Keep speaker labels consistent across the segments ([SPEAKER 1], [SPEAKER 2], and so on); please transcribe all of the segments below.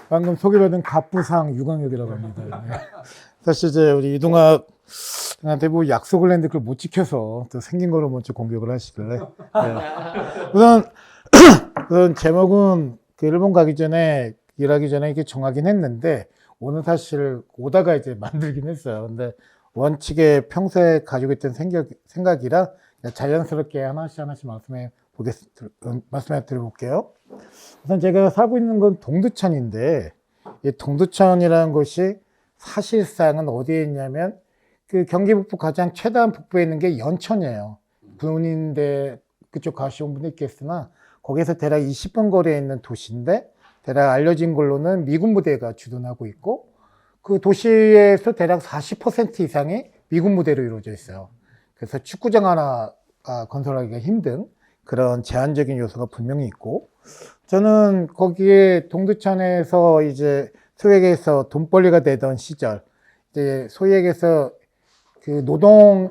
[SPEAKER 1] 방금 소개받은 갑부상 유광혁이라고 합니다. 네. 사실 이제 우리 이동학한테 뭐 약속을 했는데 그걸 못 지켜서 또 생긴 거로 먼저 공격을 하시길래. 네. 우선 제목은 그 일본 가기 전에 일하기 전에 이렇게 정하긴 했는데 오늘 사실 오다가 이제 만들긴 했어요. 근데 원칙에 평소에 가지고 있던 생각이라 자연스럽게 하나씩 말씀해 드려볼게요. 우선 제가 살고 있는 건 동두천인데, 이 동두천이라는 곳이 사실상은 어디에 있냐면, 그 경기 북부 가장 최대한 북부에 있는 게 연천이에요. 군인데 그쪽 가시온 분도 있겠으나, 거기서 대략 20분 거리에 있는 도시인데, 대략 알려진 걸로는 미군 부대가 주둔하고 있고, 그 도시에서 대략 40% 이상이 미군 부대로 이루어져 있어요. 그래서 축구장 하나 건설하기가 힘든 그런 제한적인 요소가 분명히 있고, 저는 거기에 동두천에서 이제 소액에서 돈벌이가 되던 시절, 이제 소액에서 그 노동,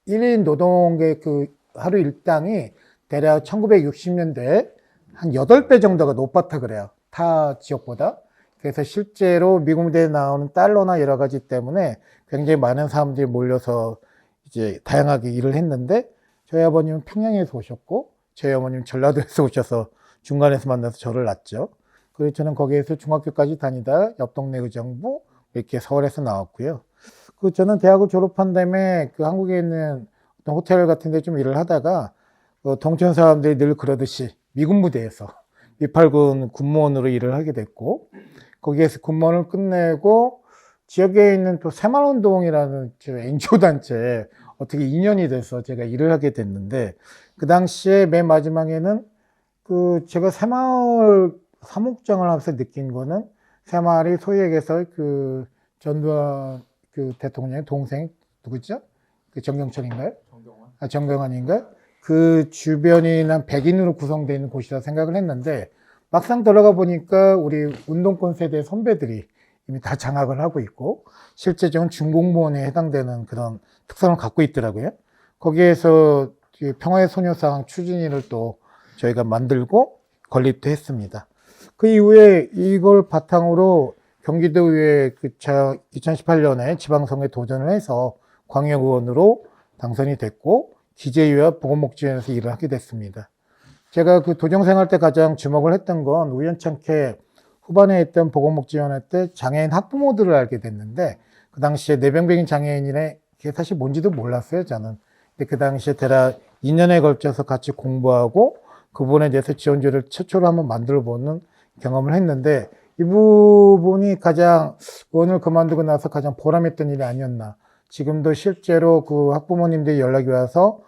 [SPEAKER 1] 1인 노동의 그 하루 일당이 대략 1960년대에 한 8배 정도가 높았다 그래요. 타 지역보다. 그래서 실제로 미국 무대에 나오는 달러나 여러 가지 때문에 굉장히 많은 사람들이 몰려서 이제 다양하게 일을 했는데, 저희 아버님은 평양에서 오셨고, 저희 어머님은 전라도에서 오셔서 중간에서 만나서 저를 낳았죠. 그래서 저는 거기에서 중학교까지 다니다 옆 동네 의정부 이렇게 서울에서 나왔고요. 그 저는 대학을 졸업한 다음에 그 한국에 있는 어떤 호텔 같은 데 좀 일을 하다가 동천 사람들이 늘 그러듯이 미군 부대에서 228군 군무원으로 일을 하게 됐고, 거기에서 군무원을 끝내고 지역에 있는 또 새마을운동이라는 NGO 단체에 어떻게 인연이 돼서 제가 일을 하게 됐는데, 그 당시에 맨 마지막에는 그 제가 새마을 사목장을 하면서 느낀 거는, 새마을이 소위 얘기해서 그 전두환 그 대통령의 동생 누구죠? 그 정경철인가요? 정경환인가요? 그 주변이 한 100인으로 구성되어 있는 곳이라 생각을 했는데, 막상 들어가 보니까 우리 운동권 세대 선배들이 이미 다 장악을 하고 있고, 실제적인 준공무원에 해당되는 그런 특성을 갖고 있더라고요. 거기에서 평화의 소녀상 추진위를 또 저희가 만들고 건립도 했습니다. 그 이후에 이걸 바탕으로 경기도의회 2018년에 지방선거에 도전을 해서 광역의원으로 당선이 됐고, 기재위와 보건복지위원회에서 일을 하게 됐습니다. 제가 그 도정생활 때 가장 주목을 했던 건 우연찮게 후반에 했던 보건복지위원회 때 장애인 학부모들을 알게 됐는데, 그 당시에 뇌병변 장애인이네, 그게 사실 뭔지도 몰랐어요, 저는. 근데 그 당시에 대략 2년에 걸쳐서 같이 공부하고 그 부분에 대해서 지원조를 최초로 한번 만들어 보는 경험을 했는데, 이 부분이 가장 의원을 그만두고 나서 가장 보람했던 일이 아니었나. 지금도 실제로 그 학부모님들이 연락이 와서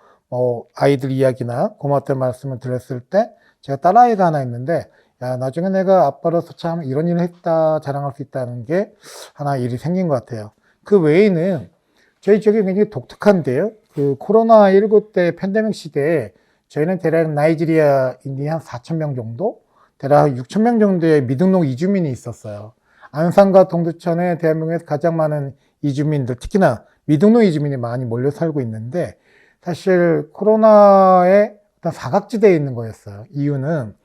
[SPEAKER 1] 아이들 이야기나 고맙다는 말씀을 드렸을 때, 제가 딸아이가 하나 있는데, 야, 나중에 내가 아빠로서 참 이런 일을 했다 자랑할 수 있다는 게 하나 일이 생긴 것 같아요. 그 외에는 저희 지역이 굉장히 독특한데요. 그 코로나19 때 팬데믹 시대에 저희는 대략 나이지리아인이 한 4,000명 정도, 대략 6,000명 정도의 미등록 이주민이 있었어요. 안산과 동두천에 대한민국에서 가장 많은 이주민들, 특히나 미등록 이주민이 많이 몰려 살고 있는데, 사실 코로나에 어떤 사각지대에 있는 거였어요. 이유는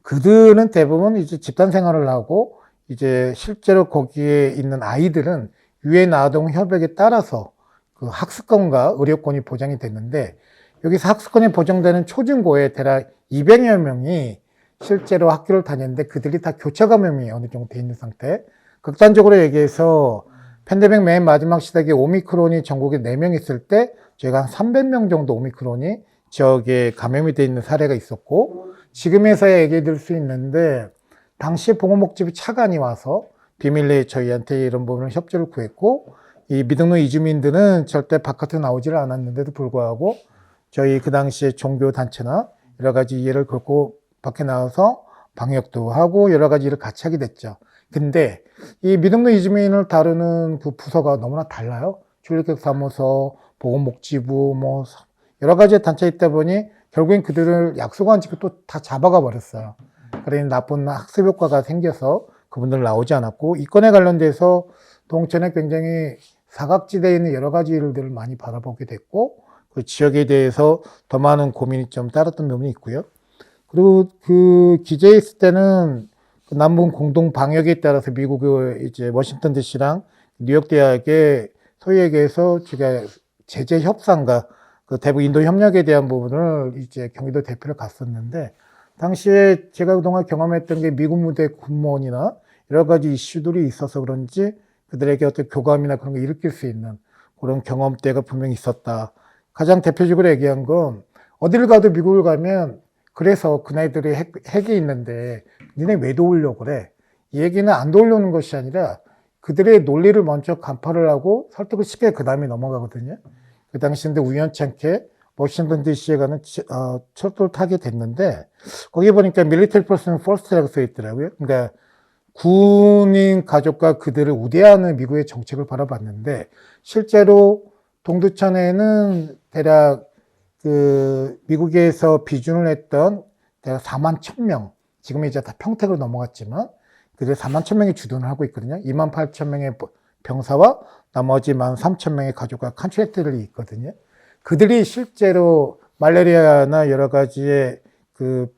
[SPEAKER 1] 그들은 대부분 이제 집단 생활을 하고, 이제 실제로 거기에 있는 아이들은 유엔 아동 협약에 따라서 그 학습권과 의료권이 보장이 됐는데, 여기서 학습권이 보장되는 초중고에 대략 200여 명이 실제로 학교를 다녔는데, 그들이 다 교차 감염이 어느 정도 돼 있는 상태. 극단적으로 얘기해서 팬데믹 맨 마지막 시대에 오미크론이 전국에 4명 있을 때 저희가 한 300명 정도 오미크론이 지역에 감염이 돼 있는 사례가 있었고, 지금에서야 얘기해 드릴 수 있는데, 당시 보건복지부 차관이 와서 비밀리에 저희한테 이런 부분을 협조를 구했고, 이 미등록 이주민들은 절대 바깥에 나오지를 않았는데도 불구하고 저희 그 당시에 종교단체나 여러 가지 이해를 걸고 밖에 나와서 방역도 하고 여러 가지 일을 같이 하게 됐죠. 근데 이 미등록 이주민을 다루는 그 부서가 너무나 달라요. 출입국사무소, 보건복지부, 뭐 여러 가지 단체 있다 보니 결국엔 그들을 약속 안 지키고 또 다 잡아가 버렸어요. 그러니 나쁜 학습 효과가 생겨서 그분들 나오지 않았고, 이 건에 관련돼서 동천에 굉장히 사각지대에 있는 여러 가지 일들을 많이 바라보게 됐고, 그 지역에 대해서 더 많은 고민이 좀 따랐던 부분이 있고요. 그리고 그 기재에 있을 때는 그 남북 공동 방역에 따라서 미국의 이제 워싱턴 DC랑 뉴욕 대학의 소위 얘기해서 제가 제재 협상과 그 대북 인도 협력에 대한 부분을 이제 경기도 대표를 갔었는데, 당시에 제가 그동안 경험했던 게 미국 무대 군무원이나 여러 가지 이슈들이 있어서 그런지 그들에게 어떤 교감이나 그런 거 일으킬 수 있는 그런 경험대가 분명히 있었다. 가장 대표적으로 얘기한 건, 어딜 가도 미국을 가면 그래서 그네들이 핵이 있는데 니네 왜 도우려고 그래? 이 얘기는 안 도우려는 것이 아니라 그들의 논리를 먼저 간파를 하고 설득을 시켜야 그 다음에 넘어가거든요. 그 당시인데 우연찮게 워싱턴 DC에 가는 철도를 타게 됐는데, 거기 보니까 military person first라고 써 있더라고요. 그러니까 군인 가족과 그들을 우대하는 미국의 정책을 바라봤는데, 실제로 동두천에는 대략 그 미국에서 비준을 했던 대략 4만 1,000명, 지금 이제 다 평택으로 넘어갔지만 그들 4만 1,000명이 주둔을 하고 있거든요. 2만 8천 명의 병사와 나머지 1만 3천 명의 가족과 컨트랙트들이 있거든요. 그들이 실제로 말라리아나 여러 가지의 그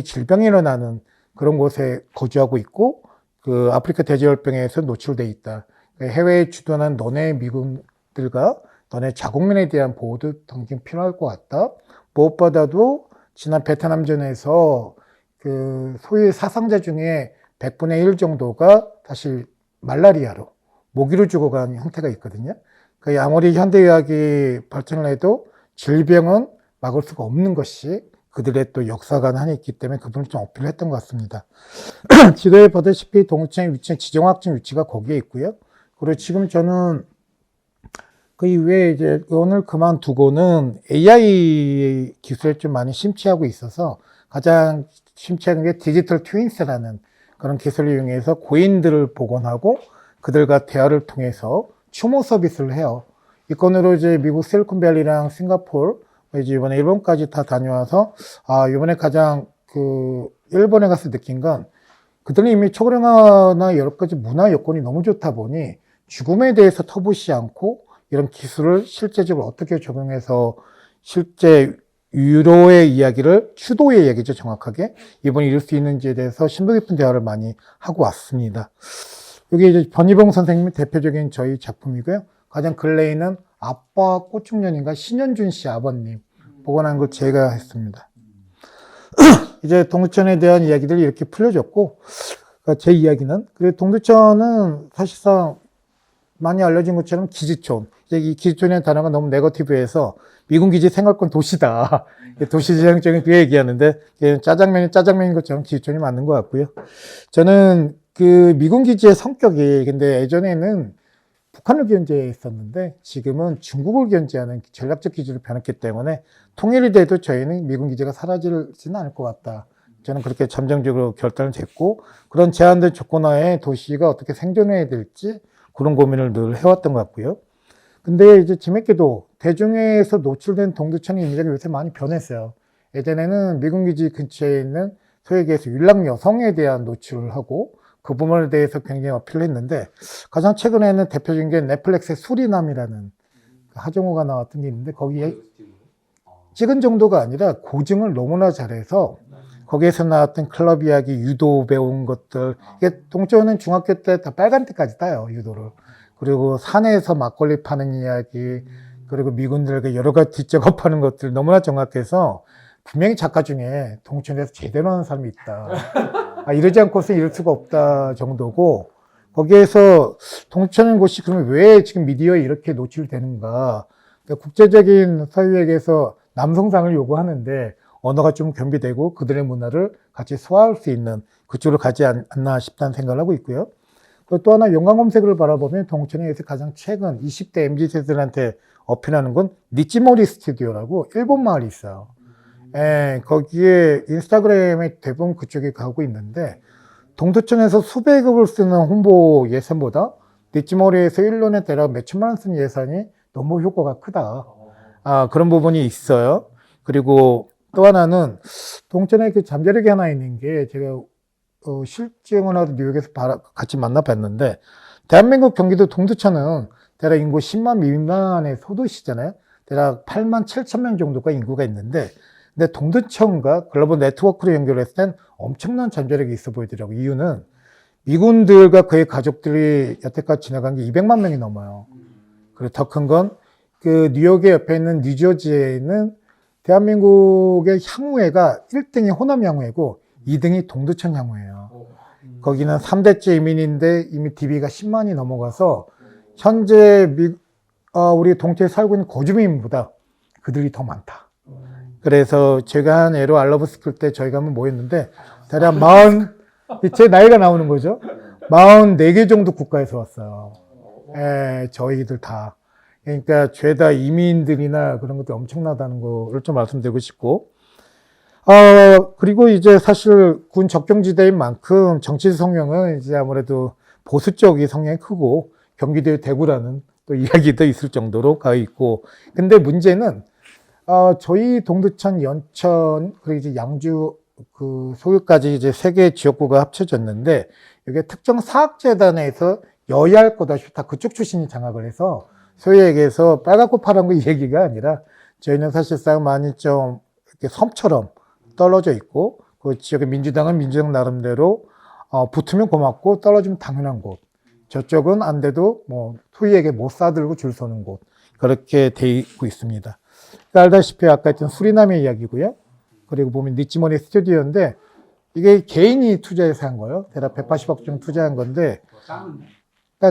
[SPEAKER 1] 질병이 일어나는 그런 곳에 거주하고 있고, 그 아프리카 돼지열병에서 노출돼 있다. 해외에 주둔한 너네 미군들과 너네 자국민에 대한 보호도 당장 필요할 것 같다. 무엇보다도 지난 베트남전에서 그 소위 사상자 중에 100분의 1 정도가 사실 말라리아로 모기로 죽어간 형태가 있거든요. 그 아무리 현대의학이 발전을 해도 질병은 막을 수가 없는 것이 그들의 또 역사가 하나 있기 때문에 그분을 좀 어필을 했던 것 같습니다. 지도에 보다시피 동두천의 위치, 지정학적 위치가 거기에 있고요. 그리고 지금 저는 그 이후에 이제 오늘 그만두고는 AI 기술에 좀 많이 심취하고 있어서, 가장 심취하는 게 디지털 트윈스라는 그런 기술을 이용해서 고인들을 복원하고 그들과 대화를 통해서 추모 서비스를 해요. 이 건으로 이제 미국 실리콘밸리랑 싱가포르, 이제 이번에 일본까지 다 다녀와서, 이번에 가장 일본에 가서 느낀 건, 그들은 이미 초고령화나 여러 가지 문화 여건이 너무 좋다 보니 죽음에 대해서 터부시 않고 이런 기술을 실제적으로 어떻게 적용해서 실제 유로의 이야기를, 추도의 이야기죠, 정확하게 이번에 이룰 수 있는지에 대해서 심도 깊은 대화를 많이 하고 왔습니다. 여기 이제 변희봉 선생님이 대표적인 저희 작품이고요. 가장 근래에는 아빠 꽃중년인가 신현준 씨 아버님 복원한 걸 제가 했습니다. 이제 동두천에 대한 이야기들이 이렇게 풀려졌고, 제 이야기는, 그리고 동두천은 사실상 많이 알려진 것처럼 기지촌. 이제 이 기지촌이라는 단어가 너무 네거티브해서 미군 기지 생활권 도시다. 도시지향적인 그 얘기하는데, 짜장면이 짜장면인 것처럼 기지촌이 맞는 것 같고요. 저는 그 미군 기지의 성격이, 근데 예전에는 북한을 견제했었는데 지금은 중국을 견제하는 전략적 기지로 변했기 때문에 통일이 돼도 저희는 미군 기지가 사라지지는 않을 것 같다. 저는 그렇게 잠정적으로 결단을 했고, 그런 제한된 조건하에 도시가 어떻게 생존해야 될지 그런 고민을 늘 해왔던 것 같고요. 근데 이제 재밌게도 대중에서 노출된 동두천의 이미지가 요새 많이 변했어요. 예전에는 미군 기지 근처에 있는 소위 얘기해서 윤락 여성에 대한 노출을 하고 그 부분에 대해서 굉장히 어필을 했는데, 가장 최근에는 대표적인 게 넷플릭스의 수리남이라는 하정우가 나왔던 게 있는데, 거기에 찍은 정도가 아니라 고증을 너무나 잘해서 거기에서 나왔던 클럽 이야기, 유도 배운 것들, 이게 동천은 중학교 때 다 빨간 때까지 따요, 유도를. 그리고 산에서 막걸리 파는 이야기, 그리고 미군들에게 여러 가지 뒷작업하는 것들 너무나 정확해서, 분명히 작가 중에 동천에서 제대로 하는 사람이 있다. 이러지 않고서 이럴 수가 없다 정도고, 거기에서 동천인 곳이 그러면 왜 지금 미디어에 이렇게 노출되는가. 그러니까 국제적인 사회에게서 남성상을 요구하는데 언어가 좀 겸비되고 그들의 문화를 같이 소화할 수 있는 그쪽으로 가지 않나 싶다는 생각을 하고 있고요. 또 하나 용광검색을 바라보면 동천에서 가장 최근 20대 MZ세대들한테 어필하는 건 니찌모리 스튜디오라고 일본 마을이 있어요. 거기에 인스타그램에 대부분 그쪽에 가고 있는데, 동두천에서 수백억을 쓰는 홍보 예산보다 니찌모리에서 1년에 대략 몇천만 원 쓰는 예산이 너무 효과가 크다. 그런 부분이 있어요. 그리고 또 하나는 동천에 그 잠재력이 하나 있는 게, 제가 실증을 하도 뉴욕에서 같이 만나봤는데, 대한민국 경기도 동두천은 대략 인구 10만 미만의 소도시잖아요. 대략 8만 7천 명 정도가 인구가 있는데, 근데 동두천과 글로벌 네트워크로 연결했을 땐 엄청난 잠재력이 있어 보이더라고요. 이유는 미군들과 그의 가족들이 여태까지 지나간 게 200만 명이 넘어요. 그리고 더 큰 건 그 뉴욕의 옆에 있는 뉴저지에 있는 대한민국의 향후회가 1등이 호남 향후회고 2등이 동두천 향후회예요. 거기는 3대째 이민인데 이미 DB가 10만이 넘어가서 현재 우리 동태에 살고 있는 거주민보다 그들이 더 많다. 그래서 제가 한 애로 알러브스쿨 때 저희가 한번 모였는데 대략 제 나이가 나오는 거죠. 44개 정도 국가에서 왔어요. 저희들 다. 그러니까 죄다 이민들이나 그런 것도 엄청나다는 거를 좀 말씀드리고 싶고, 그리고 이제 사실 군 적경지대인 만큼 정치 성향은 이제 아무래도 보수 쪽이 성향이 크고 경기도의 대구라는 또 이야기도 있을 정도로 가 있고, 근데 문제는 저희 동두천, 연천, 그리고 이제 양주 그 소유까지 이제 3개 지역구가 합쳐졌는데, 이게 특정 사학재단에서 여야 할 것 없이 다 그쪽 출신이 장악을 해서 소위 얘기해서 빨갛고 파란 거 이 얘기가 아니라 저희는 사실상 많이 좀 이렇게 섬처럼 떨어져 있고 그 지역의 민주당은 민주당 나름대로 붙으면 고맙고 떨어지면 당연한 곳, 저쪽은 안 돼도 뭐 소위에게 못 사들고 줄 서는 곳, 그렇게 돼 있고 있습니다. 알다시피 아까 했던 수리남의 이야기고요. 그리고 보면 니찌머니 스튜디오인데 이게 개인이 투자해서 한 거예요. 대략 180억 정도 투자한 건데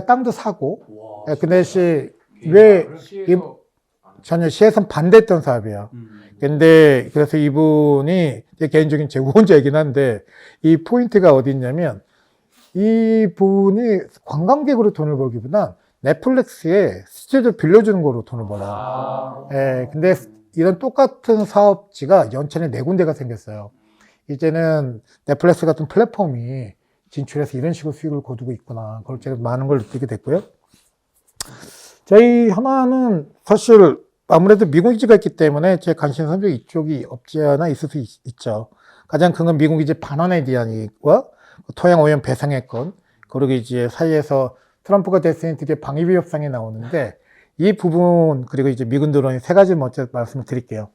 [SPEAKER 1] 땅도 사고 그 대신 전혀 시에서는 반대했던 사업이에요. 근데 그래서 이분이 제 개인적인 제 후원자이긴 한데 이 포인트가 어디 있냐면 이 분이 관광객으로 돈을 벌기보다 넷플릭스에 스튜디오 빌려주는 거로 돈을 벌어요. 근데 이런 똑같은 사업지가 연천에 4군데가 생겼어요. 이제는 넷플릭스 같은 플랫폼이 진출해서 이런 식으로 수익을 거두고 있구나. 그걸 제가 많은 걸 느끼게 됐고요. 저희 하나는 사실 아무래도 미국 기지가 있기 때문에 제 관심 선택 이쪽이 없지 않아 있을 수 있죠. 가장 큰 건 미국 기지 반환에 대한 이익과 토양 오염 배상의 건, 그리고 이제 사이에서 트럼프가 됐으니 드디어 방위비 협상이 나오는데 이 부분, 그리고 이제 미군 드론이 3가지 먼저 말씀을 드릴게요.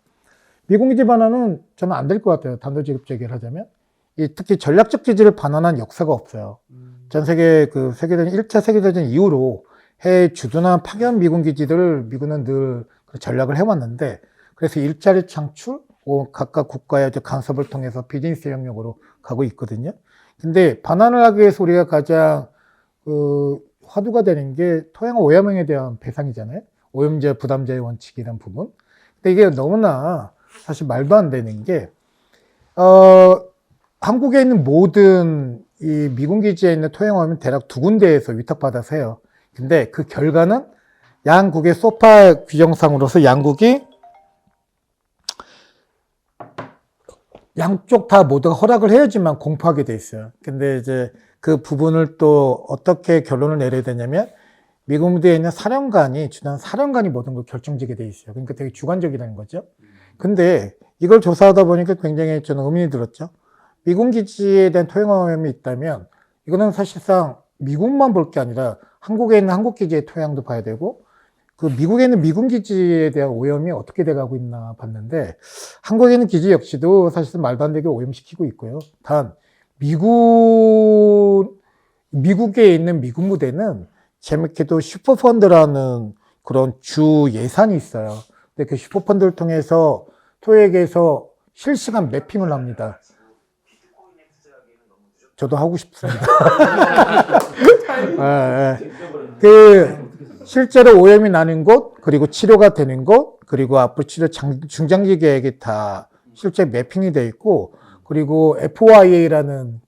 [SPEAKER 1] 미군 기지 반환은 저는 안 될 것 같아요. 단도직입 얘기를 하자면. 특히 전략적 기지를 반환한 역사가 없어요. 전 세계 세계대전 1차 세계대전 이후로 해외 주둔한 파견 미군 기지들을 미군은 늘 전략을 해왔는데, 그래서 일자리 창출, 각각 국가의 간섭을 통해서 비즈니스 영역으로 가고 있거든요. 근데 반환을 하기 위해서 우리가 가장 화두가 되는 게 토양 오염에 대한 배상이잖아요. 오염제 부담자의 원칙이라는 부분. 근데 이게 너무나 사실 말도 안 되는 게 한국에 있는 모든 이 미군 기지에 있는 토양 오염은 대략 2군데에서 위탁받아서 해요. 근데 그 결과는 양국의 소파 규정상으로서 양국이 양쪽 다 모두가 허락을 해야지만 공포하게 돼 있어요. 근데 이제 그 부분을 또 어떻게 결론을 내려야 되냐면 미군 부대에 있는 주단 사령관이 모든 걸 결정지게 돼 있어요. 그러니까 되게 주관적이라는 거죠. 근데 이걸 조사하다 보니까 굉장히 저는 의문이 들었죠. 미군 기지에 대한 토양 오염이 있다면 이거는 사실상 미국만 볼 게 아니라 한국에 있는 한국 기지의 토양도 봐야 되고, 그 미국에 있는 미군 기지에 대한 오염이 어떻게 돼가고 있나 봤는데, 한국에 있는 기지 역시도 사실상 말도 안 되게 오염시키고 있고요. 단 미국에 있는 미군 부대는 재밌게도 슈퍼펀드라는 그런 주 예산이 있어요. 근데 그 슈퍼펀드를 통해서 토액에서 실시간 매핑을 합니다. 저도 하고 싶습니다. 실제로 오염이 나는 곳, 그리고 치료가 되는 곳, 그리고 앞으로 치료 중장기 계획이 다 실제 매핑이 되어 있고, 그리고 FOIA라는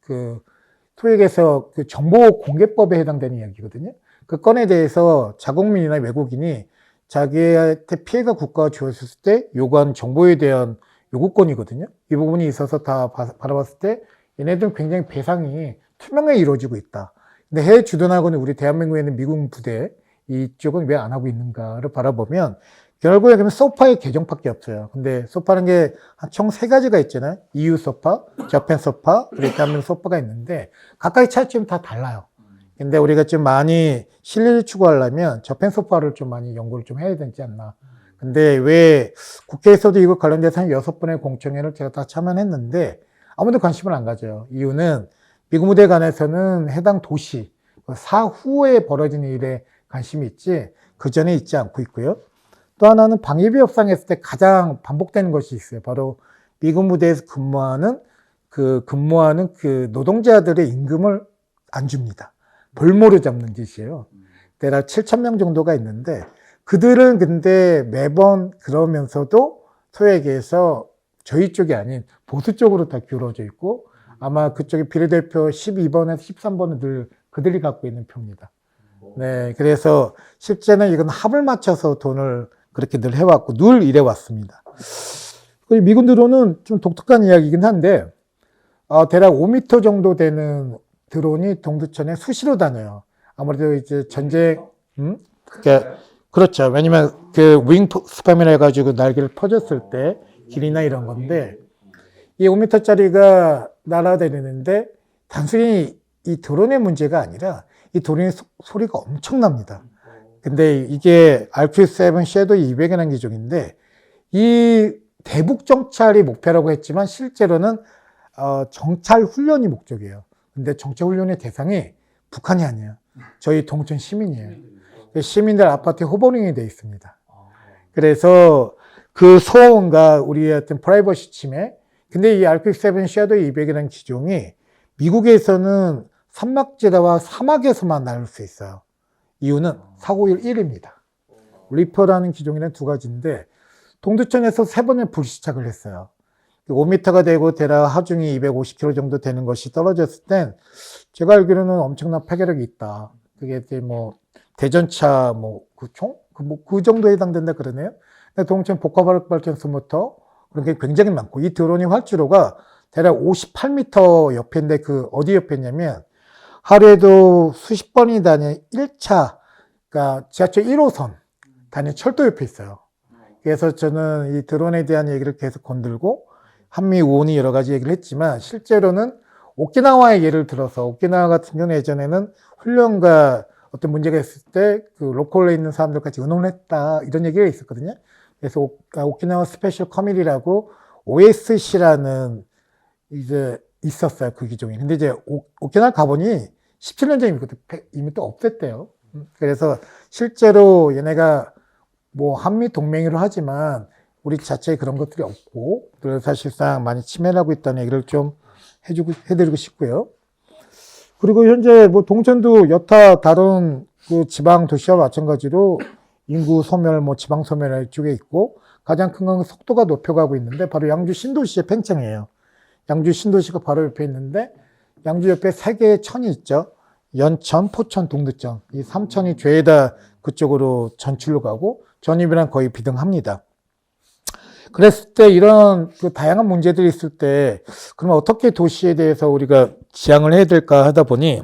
[SPEAKER 1] 토익에서 정보공개법에 해당되는 이야기거든요. 그 건에 대해서 자국민이나 외국인이 자기한테 피해가 국가가 주어졌을 때 요구한 정보에 대한 요구권이거든요. 이 부분이 있어서 다 바라봤을 때 얘네들은 굉장히 배상이 투명하게 이루어지고 있다. 근데 해외 주둔하고는 우리 대한민국에 있는 미군 부대 이쪽은 왜 안 하고 있는가를 바라보면 결국에 그러면 소파의 개정밖에 없어요. 근데 소파는 게 총 3가지가 있잖아요. EU 소파, 저펜 소파, 그리고 대한민국 소파가 있는데 각각의 차이점이 다 달라요. 근데 우리가 좀 많이 신뢰를 추구하려면 저펜 소파를 좀 많이 연구를 좀 해야 되지 않나. 근데 왜 국회에서도 이거 관련돼서 한 6번의 공청회를 제가 다 참여했는데 아무도 관심을 안 가져요. 이유는 미군 무대에 관해서는 해당 도시, 사후에 벌어진 일에 관심이 있지 그 전에 있지 않고 있고요. 또 하나는 방위비 협상했을 때 가장 반복되는 것이 있어요. 바로 미군 무대에서 근무하는 그 노동자들의 임금을 안 줍니다. 볼모로 잡는 짓이에요. 대략 7,000명 정도가 있는데 그들은 근데 매번 그러면서도 소위 얘기해서 저희 쪽이 아닌 보수 쪽으로 다 기울어져 있고 아마 그쪽에 비례대표 12번에서 13번은 늘 그들이 갖고 있는 표입니다. 네, 그래서 실제는 이건 합을 맞춰서 돈을 그렇게 늘 해왔고 늘 이래왔습니다. 미군 드론은 좀 독특한 이야기이긴 한데 대략 5m 정도 되는 드론이 동두천에 수시로 다녀요. 아무래도 이제 전쟁, 그렇죠. 왜냐면 그 윙 스팸이라 해가지고 날개를 퍼졌을 때 길이나 이런 건데 이 5m짜리가 날아다니는데 단순히 이 드론의 문제가 아니라 이 드론의 소리가 엄청납니다. 근데 이게 RQ-7 섀도우 200이라는 기종인데 이 대북 정찰이 목표라고 했지만 실제로는 정찰 훈련이 목적이에요. 근데 정찰 훈련의 대상이 북한이 아니에요. 저희 동천 시민이에요. 시민들 아파트에 호버링이 돼 있습니다. 그래서 그 소음과 우리의 어떤 프라이버시 침해. 근데 이 RQ-7 섀도우 200이라는 기종이 미국에서는 산막지대와 사막에서만 날릴 수 있어요. 이유는 사고율 1입니다. 리퍼라는 기종이란 두 가지인데 동두천에서 3번의 불시착을 했어요. 5m가 되고 대략 하중이 250kg 정도 되는 것이 떨어졌을 땐 제가 알기로는 엄청난 파괴력이 있다. 그게 이제 뭐 대전차 그 총? 그 정도에 해당된다 그러네요. 동천 복합화력발전소 모터 그런 게 굉장히 많고 이 드론이 활주로가 대략 58m 옆인데 그 어디 옆에냐면 하루에도 수십 번이 다니는 1차 그러니까 지하철 1호선 다니는 철도 옆에 있어요. 그래서 저는 이 드론에 대한 얘기를 계속 건들고 한미 우호니 여러 가지 얘기를 했지만 실제로는 오키나와의 예를 들어서 오키나와 같은 경우는 예전에는 훈련과 어떤 문제가 있을 때 그 로컬에 있는 사람들까지 의논을 했다 이런 얘기가 있었거든요. 그래서 오키나와 스페셜 커미티라고 OSC라는 이제 있었어요 그 기종이. 근데 이제 오키나와 가보니 17년 전에 이미 또 없앴대요. 그래서 실제로 얘네가 뭐 한미 동맹으로 하지만 우리 자체에 그런 것들이 없고 그래서 사실상 많이 침해를 하고 있다는 얘기를 좀 해드리고 싶고요. 그리고 현재 뭐 동천도 여타 다른 그 지방 도시와 마찬가지로 인구 소멸, 뭐 지방 소멸 쪽에 있고 가장 큰 건 속도가 높여가고 있는데 바로 양주 신도시의 팽창이에요. 양주 신도시가 바로 옆에 있는데 양주 옆에 3개의 천이 있죠. 연천, 포천, 동두천. 이 3천이 죄다 그쪽으로 전출로 가고 전입이랑 거의 비등합니다. 그랬을 때 이런 그 다양한 문제들이 있을 때 그러면 어떻게 도시에 대해서 우리가 지향을 해야 될까 하다 보니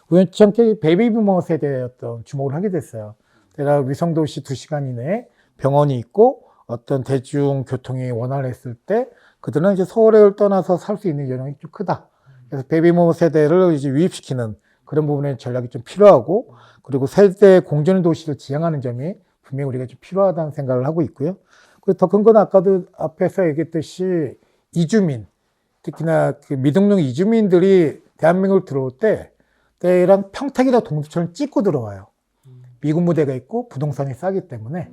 [SPEAKER 1] 우연찮게 베이비부머 세대에 어떤 주목을 하게 됐어요. 대략 위성도시 2시간 이내에 병원이 있고 어떤 대중교통이 원활했을 때 그들은 이제 서울을 떠나서 살 수 있는 여력이 좀 크다. 그래서 베이비부머 세대를 이제 유입시키는 그런 부분에 전략이 좀 필요하고 그리고 세대 공존의 도시를 지향하는 점이 분명히 우리가 좀 필요하다는 생각을 하고 있고요. 그리고 더 큰 건 아까도 앞에서 얘기했듯이 이주민, 특히나 그 미등록 이주민들이 대한민국을 들어올 때랑 평택이나 동두천을 찍고 들어와요. 미군 부대가 있고 부동산이 싸기 때문에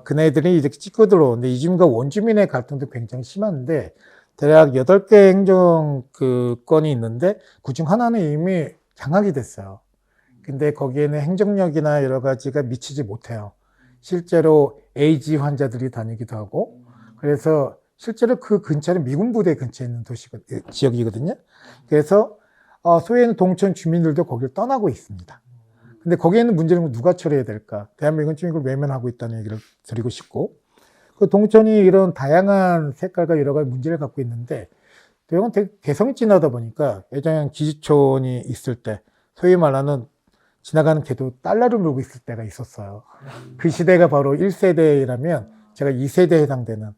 [SPEAKER 1] 그네들이 이렇게 찍고 들어오는데 이주민과 원주민의 갈등도 굉장히 심한데 대략 8개 행정 그 건이 있는데 그중 하나는 이미 장악이 됐어요. 근데 거기에는 행정력이나 여러 가지가 미치지 못해요. 실제로 에이즈 환자들이 다니기도 하고 그래서 실제로 그 근처는 미군 부대 근처에 있는 지역이거든요. 그래서 소위에는 동천 주민들도 거기를 떠나고 있습니다. 근데 거기에 있는 문제는 누가 처리해야 될까? 대한민국은 지금 이걸 외면하고 있다는 얘기를 드리고 싶고 그 동천이 이런 다양한 색깔과 여러 가지 문제를 갖고 있는데 또 이건 되게 개성이 진하다 보니까 예전에 기지촌이 있을 때 소위 말하는 지나가는 개도 달러를 물고 있을 때가 있었어요. 그 시대가 바로 1세대라면 제가 2세대에 해당되는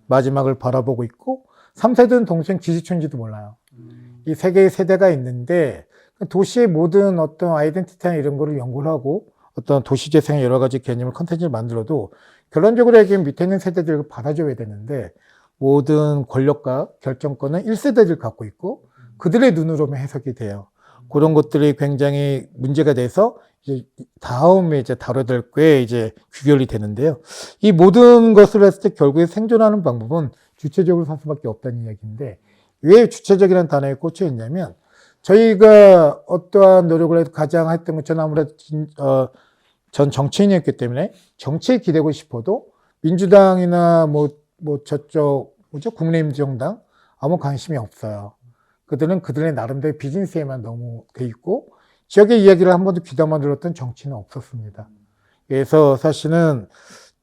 [SPEAKER 1] 마지막을 바라보고 있고 3세대는 동천 기지촌인지도 몰라요. 이 3개의 세대가 있는데 도시의 모든 어떤 아이덴티티나 이런 거를 연구를 하고 어떤 도시재생의 여러 가지 개념을 컨텐츠를 만들어도 결론적으로 얘기하면 밑에 있는 세대들을 받아줘야 되는데 모든 권력과 결정권은 1세대들 갖고 있고 그들의 눈으로만 해석이 돼요. 그런 것들이 굉장히 문제가 돼서 이제 다음에 이제 다뤄야 될 게 이제 귀결이 되는데요. 이 모든 것을 했을 때 결국에 생존하는 방법은 주체적으로 살 수밖에 없다는 이야기인데 왜 주체적이라는 단어에 꽂혀 있냐면 저희가 어떠한 노력을 해도 가장 했던 것처럼 아무래도 전 정치인이었기 때문에 정치에 기대고 싶어도 민주당이나 뭐 저쪽 뭐죠 국민의힘 정당 아무 관심이 없어요. 그들은 그들의 나름대로 비즈니스에만 너무 돼 있고 지역의 이야기를 한 번도 귀담아 들었던 정치는 없었습니다. 그래서 사실은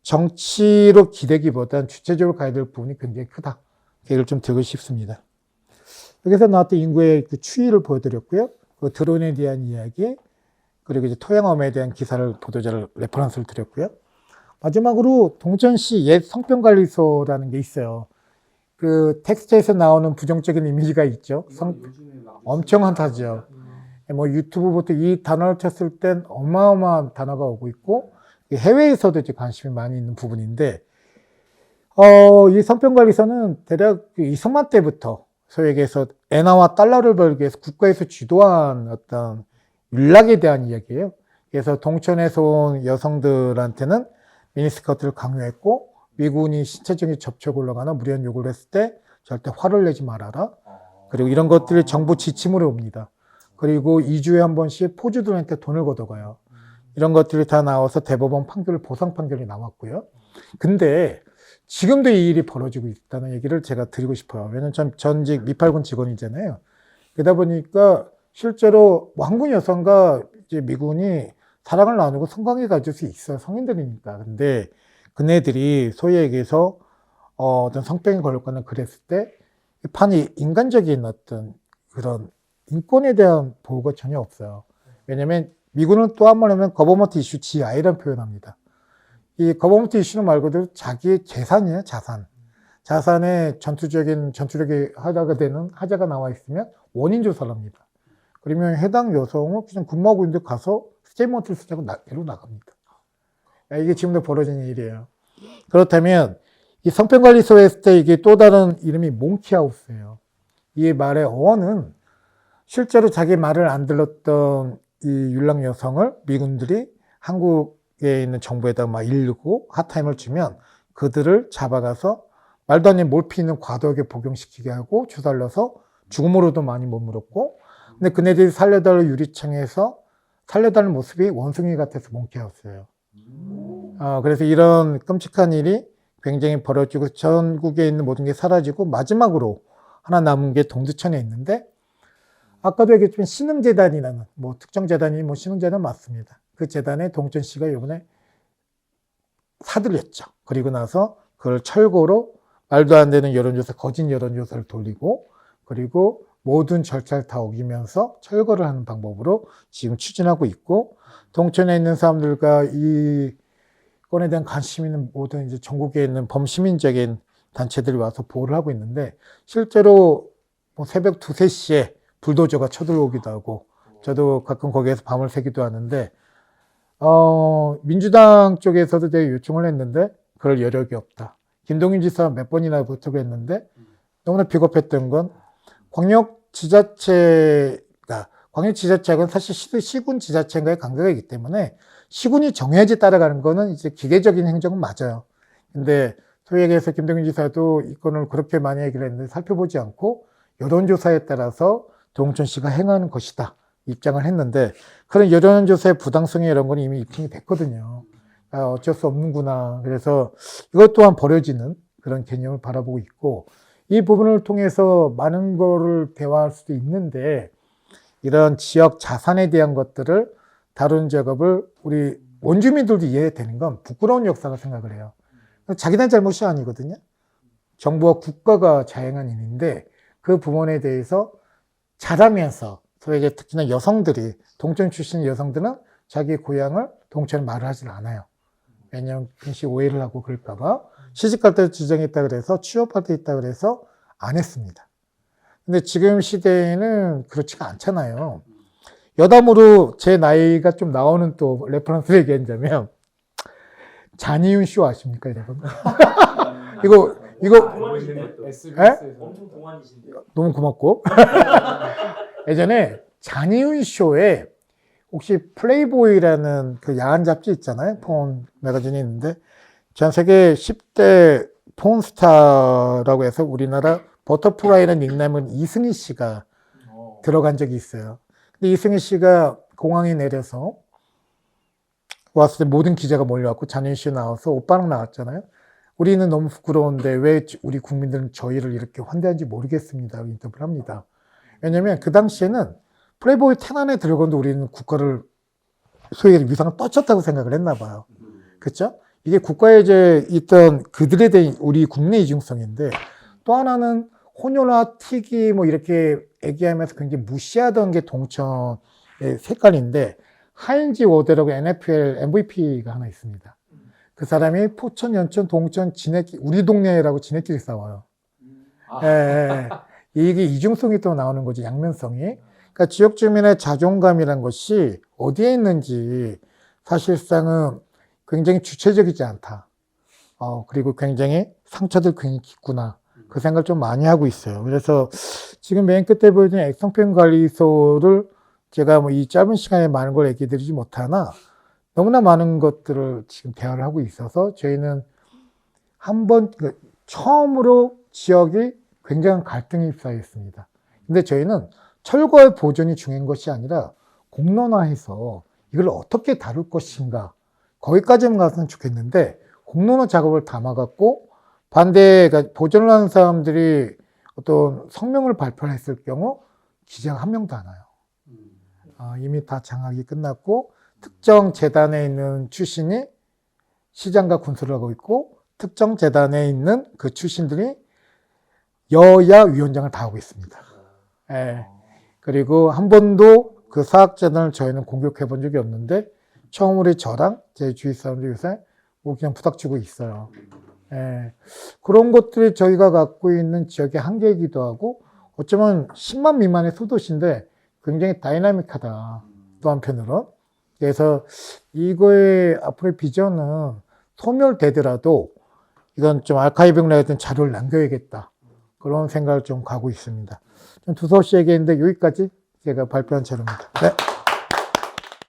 [SPEAKER 1] 정치로 기대기보단 주체적으로 가야 될 부분이 굉장히 크다. 얘기를 좀 드리고 싶습니다. 여기서 나왔던 인구의 그 추이를 보여드렸고요. 그 드론에 대한 이야기, 그리고 이제 토양엄에 대한 기사를 보도자를 레퍼런스를 드렸고요. 마지막으로 동천시 옛 성평관리소라는 게 있어요. 그 텍스트에서 나오는 부정적인 이미지가 있죠. 엄청 한타죠. 뭐 유튜브부터 이 단어를 쳤을 땐 어마어마한 단어가 오고 있고 해외에서도 이제 관심이 많이 있는 부분인데 이 성평관리소는 대략 이승만 때부터 소위 얘기해서 엔화와 달러를 벌기 위해서 국가에서 주도한 어떤 윤락에 대한 이야기예요. 그래서 동천에서 온 여성들한테는 미니스커트를 강요했고 미군이 신체적인 접촉을 하거나 무리한 요구를 했을 때 절대 화를 내지 말아라. 그리고 이런 것들이 정부 지침으로 옵니다. 그리고 2주에 한 번씩 포주들한테 돈을 걷어가요. 이런 것들이 다 나와서 대법원 판결, 보상 판결이 나왔고요. 근데 지금도 이 일이 벌어지고 있다는 얘기를 제가 드리고 싶어요. 왜냐면 전 전직 미팔군 직원이잖아요. 그러다 보니까 실제로 한국 여성과 이제 미군이 사랑을 나누고 성관계 가질 수 있어요. 성인들이니까. 근데 그네들이 소위 얘기해서 어떤 성병에 걸렸거나 그랬을 때 판이 인간적인 어떤 그런 인권에 대한 보호가 전혀 없어요. 왜냐면 미군은 또 한 번 하면 거버먼트 이슈 GI라는 표현합니다. 이 거버먼트 이슈는 말 그대로 자기의 재산이에요, 자산. 자산에 전투력이 하자가 나와 있으면 원인 조사를 합니다. 그러면 해당 여성은 그냥 근무하고 있는데 가서 스테이먼트를 쓰자고 데리고 나갑니다. 이게 지금도 벌어지는 일이에요. 그렇다면 이 성평관리소에 했을 때 이게 또 다른 이름이 몽키하우스예요. 이 말의 어원은 실제로 자기 말을 안 들었던 이 윤락 여성을 미군들이 한국에 있는 정부에다 막 일르고 핫타임을 주면 그들을 잡아가서 말도 안 되는 몰피는 과도하게 복용시키게 하고 주살려서 죽음으로도 많이 머물었고 근데 그네들이 살려달라고 유리창에서 살려달라는 모습이 원숭이 같아서 몽키하우스예요. 그래서 이런 끔찍한 일이 굉장히 벌어지고 전국에 있는 모든 게 사라지고 마지막으로 하나 남은 게 동두천에 있는데 아까도 얘기했지만 신흥재단이라는 뭐 특정 재단이 뭐 신흥재단 맞습니다. 그 재단에 동천시가 이번에 사들였죠. 그리고 나서 그걸 철거로 말도 안 되는 여론조사, 거짓 여론조사를 돌리고 그리고 모든 절차를 다 어기면서 철거를 하는 방법으로 지금 추진하고 있고 동천에 있는 사람들과 이 건에 대한 관심 있는 모든 이제 전국에 있는 범시민적인 단체들이 와서 보호를 하고 있는데 실제로 뭐 새벽 2, 3시에 불도저가 쳐들어오기도 하고 저도 가끔 거기에서 밤을 새기도 하는데 민주당 쪽에서도 되게 요청을 했는데 그럴 여력이 없다. 김동인 지사 몇 번이나 부탁을 했는데 너무나 비겁했던 건 광역지자체가 사실 시군 지자체인가의 관계가 있기 때문에 시군이 정해야지 따라가는 거는 이제 기계적인 행정은 맞아요. 근데 소위 얘기해서 김동인 지사도 이 건을 그렇게 많이 얘기를 했는데 살펴보지 않고 여론조사에 따라서 동천시가 행하는 것이다. 입장을 했는데 그런 여론조사의 부당성이 이런 건 이미 입증이 됐거든요. 어쩔 수 없는구나. 그래서 이것 또한 버려지는 그런 개념을 바라보고 있고 이 부분을 통해서 많은 거를 대화할 수도 있는데 이런 지역 자산에 대한 것들을 다루는 작업을 우리 원주민들도 이해되는 건 부끄러운 역사가 생각을 해요. 자기네 잘못이 아니거든요. 정부와 국가가 자행한 일인데 그 부분에 대해서 잘하면서 저에게 특히나 여성들이 동천 출신 여성들은 자기 고향을 동천을 말을 하진 않아요. 왜냐하면 괜시 오해를 하고 그럴까봐 시집갈 때 지정했다 그래서 취업할 때 있다 그래서 안 했습니다. 근데 지금 시대에는 그렇지가 않잖아요. 여담으로 제 나이가 좀 나오는 또 레퍼런스를 얘기한다면 잔이윤 쇼 아십니까, 여러분? 이거
[SPEAKER 2] 엄청 동안이신데.
[SPEAKER 1] 너무 고맙고. 예전에 잔이윤 쇼에 혹시 플레이보이라는 그 야한 잡지 있잖아요. 폰 매거진이 있는데 전 세계 10대 폰스타라고 해서 우리나라 버터플라이라는 닉네임은 이승희 씨가 들어간 적이 있어요. 근데 이승희 씨가 공항에 내려서 왔을 때 모든 기자가 몰려왔고 잔윤 씨 나와서 오빠랑 나왔잖아요. 우리는 너무 부끄러운데 왜 우리 국민들은 저희를 이렇게 환대하는지 모르겠습니다. 인터뷰를 합니다. 왜냐면 그 당시에는 플레이보이 10 안에 들어간도 우리는 국가를 소위 위상을 떨쳤다고 생각을 했나 봐요. 그렇죠? 이게 국가에 이제 있던 그들에 대한 우리 국내 이중성인데 또 하나는 혼혈화 튀기 뭐 이렇게 얘기하면서 굉장히 무시하던 게 동천의 색깔인데 하인지 워드라고 NFL MVP가 하나 있습니다. 그 사람이 포천, 연천, 동천, 진해길, 우리 동네라고 진해길이 싸워요. 이게 이중성이 또 나오는 거지, 양면성이. 그러니까 지역 주민의 자존감이란 것이 어디에 있는지 사실상은 굉장히 주체적이지 않다. 그리고 굉장히 상처들 굉장히 깊구나. 그 생각을 좀 많이 하고 있어요. 그래서 지금 맨 끝에 보여주는 액성평관리소를 제가 뭐 이 짧은 시간에 많은 걸 얘기 드리지 못하나 너무나 많은 것들을 지금 대화를 하고 있어서 저희는 처음으로 지역이 굉장한 갈등이 휩싸였습니다. 근데 저희는 철거의 보존이 중요한 것이 아니라 공론화해서 이걸 어떻게 다룰 것인가 거기까지만 갔으면 좋겠는데 공론화 작업을 담아갖고 반대가 보존을 하는 사람들이 어떤 성명을 발표했을 경우 기자가 한 명도 안 와요. 이미 다 장악이 끝났고 특정 재단에 있는 출신이 시장과 군수를 하고 있고 특정 재단에 있는 그 출신들이 여야 위원장을 다 하고 있습니다. 그리고 한 번도 그 사학재단을 저희는 공격해 본 적이 없는데 처음으로 저랑 제 주위 사람들 요새 뭐 그냥 부닥치고 있어요. 그런 것들이 저희가 갖고 있는 지역의 한계이기도 하고 어쩌면 10만 미만의 소도시인데 굉장히 다이나믹하다. 또 한편으로. 그래서 이거의 앞으로의 비전은 소멸되더라도 이건 좀 아카이빙이나 같은 자료를 남겨야겠다. 그런 생각을 좀 가고 있습니다. 좀 두서없이 얘기했는데 여기까지 제가 발표한 자료입니다. 네.